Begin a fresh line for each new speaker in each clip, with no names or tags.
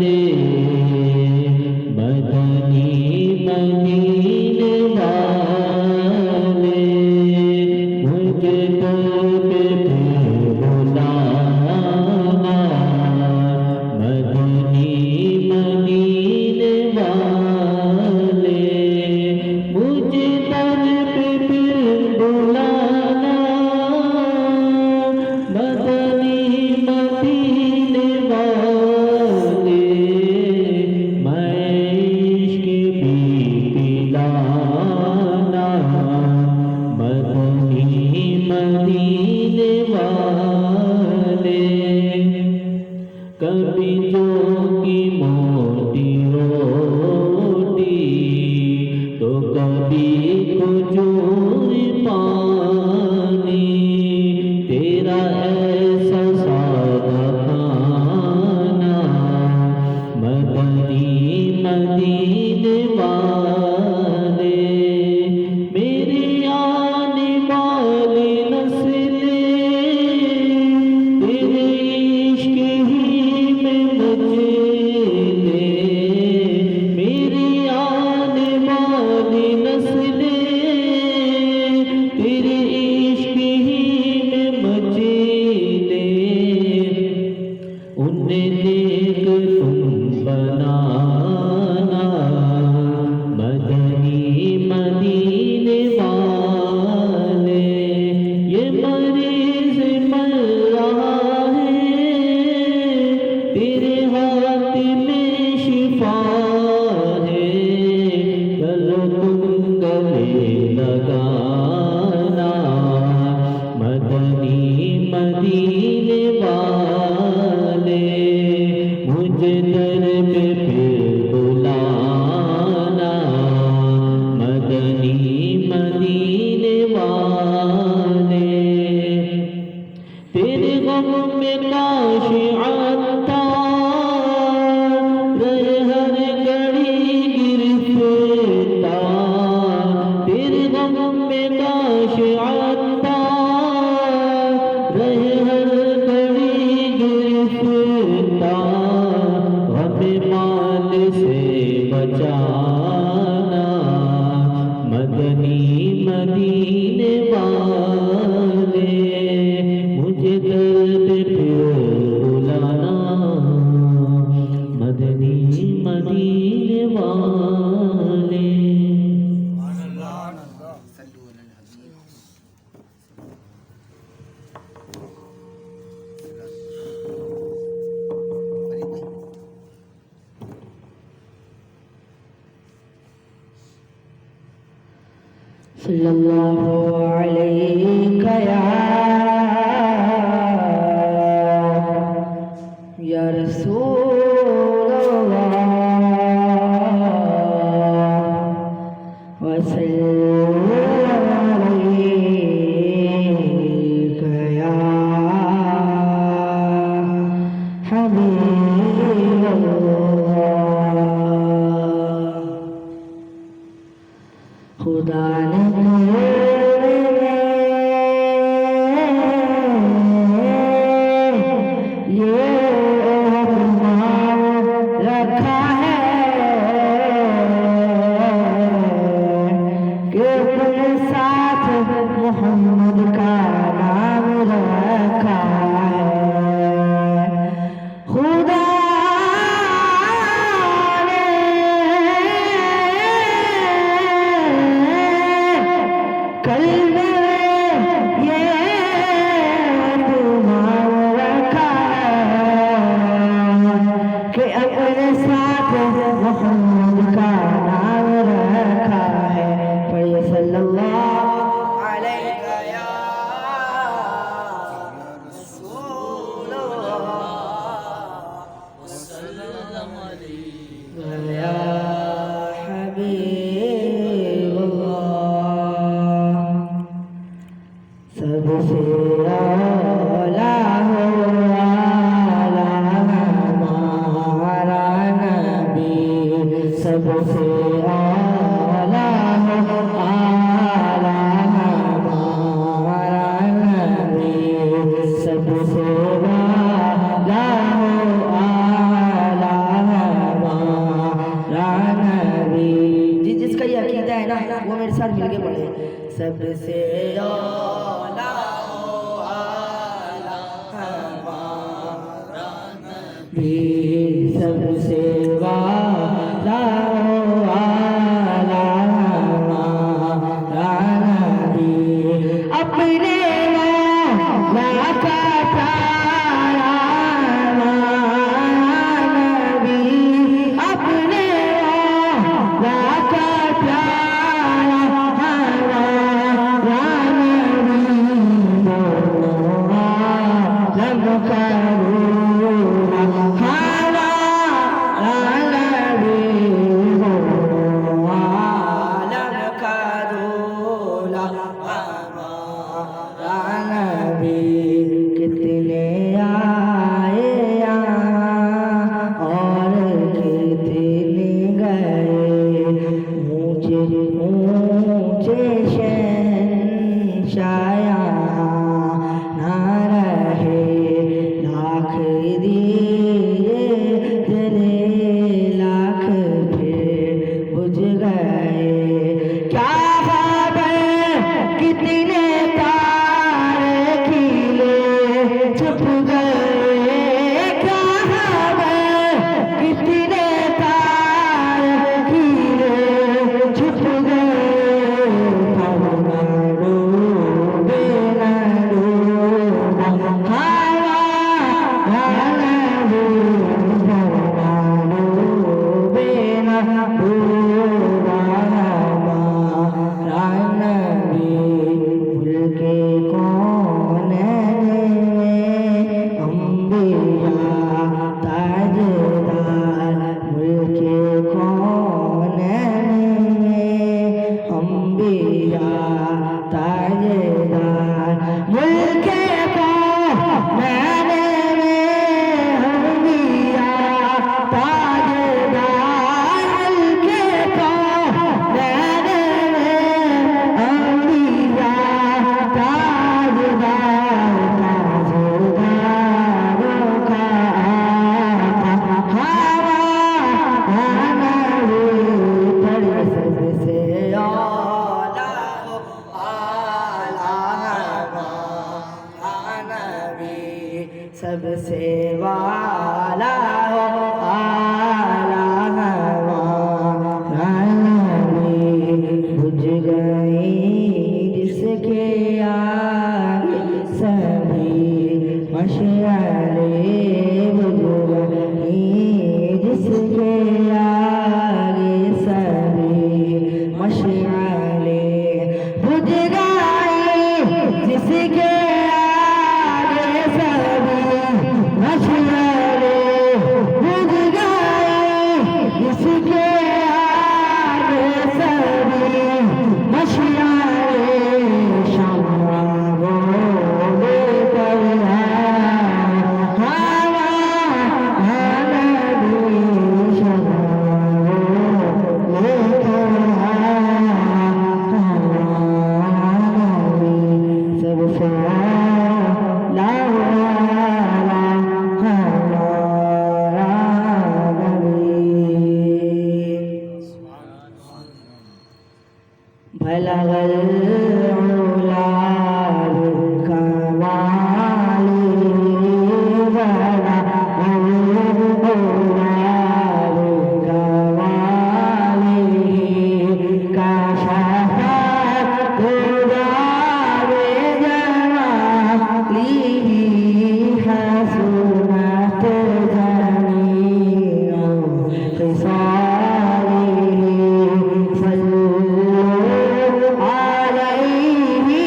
दे मदनी मदीने वाले मुझे दर्द पे बुलाना मदनी मदीने वाले मुझे दर्द पे बुलाना मदनी मदीने वाले मैं इश्क भी पिलाना मदनी मदीने वाले कभी जो की मोटी रोटी तो कभी खजूर पानी तेरा ऐसा सादा खाना मदनी मदीने वाले मेरे आने वाली नस्लें तेरे इश्क ही में मचले मेरी आने वाली नस्लें तेरे इश्क ही में मचले उन्हें देख तुम बनाना मदनी मदीने वाले ये मरीज मर रहा है तेरे हाथ में शिफा है चलो तुम गले लगाना मदनी मदीने वाले मुझे दर पे फिर बुलाना मदनी मदीने वाले तेरे गम में काश आता रहे हर घड़ी गिरफ्ता तेरे गम में काश आता रहे हर घड़ी गिरफ्ता हमें माल से बचाना मदनी मदीने वाले मुझे दर्द पे बुलाना मदनी मदीने वाले
सल्लल्लाहु अलैहि या रसूल अल्लाह वसल्लम अलैका या हबीब अल्लाह खुदा ने ये रखा है कि अपने साथ मोहम्मद का नाम रखा है खुदा कल्बे ये तुम्हार रखा है कि अपने साथ मोहम्मद का नाम रखा है पढ़िए सल्लल्लाहु अलैहि या रसूल अल्लाह वसल्लम अलैका या हबीब अल्लाह सबसे आला हो आला हमारा नबी सबसे आला हो आला हमारा नबी सबसे आला हो आला सर मिलके पढ़े सबसे औला भी सबसे वाला आला हमारा नबी अपने मौला का प्यारा नबी अपने मौला का प्यारा हमारा नबी जब कितने आए और कितने गए ऊंचे ऊंचे शहंशाया ना रहे लाख दिए तेरे लाख फिर बुझ गए क्या खबर कितने तारे खिले छुप गए क्या खबर कितने तारे खिले छुप गए डूबे न डूबा हवा डूबे न डूबा हमारा नबी फूल के कोने में अम्बिया ताजदार मुल्क के कोने में अम्बिया ताजदार मुल्क के कोने में अम्बिया ताजदार मुल्क के कोने में अम्बिया ताजदार ताजदारों का हवा नबी पढ़ सबसे औला नबी सबसे वाला आला हमारा नबी बुझ गई जिसके आगे सभी मशअले बुझ गई जिसके आगे सभी मशअले बुझ गई जिसके आगे सभी मशअले बुझ गई जिसके आगे सभी मशअले शम्मा लेकर हवा नबी शम्मा लेकर सबसे लावाला हमारा नबी बलगल उला कमाली बलगल उला कमाली कशफा गुदारे जमाली हसनत जमीअ ख़िसालिही सल्लल्लाहु अलैहि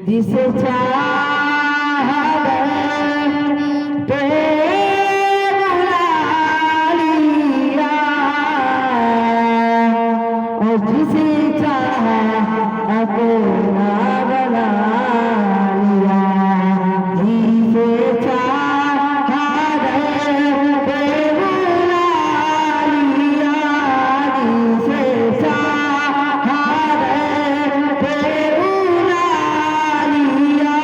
जिसे चाह पे बुला लिया और जिसे चाह अपना बना लिया जिसे चाह पे बुला लिया जिसे चाह पे बुला लिया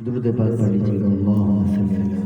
दुरूद पाक पढ़ लीजिएगा अल्लाहुम्मा सल्ली अला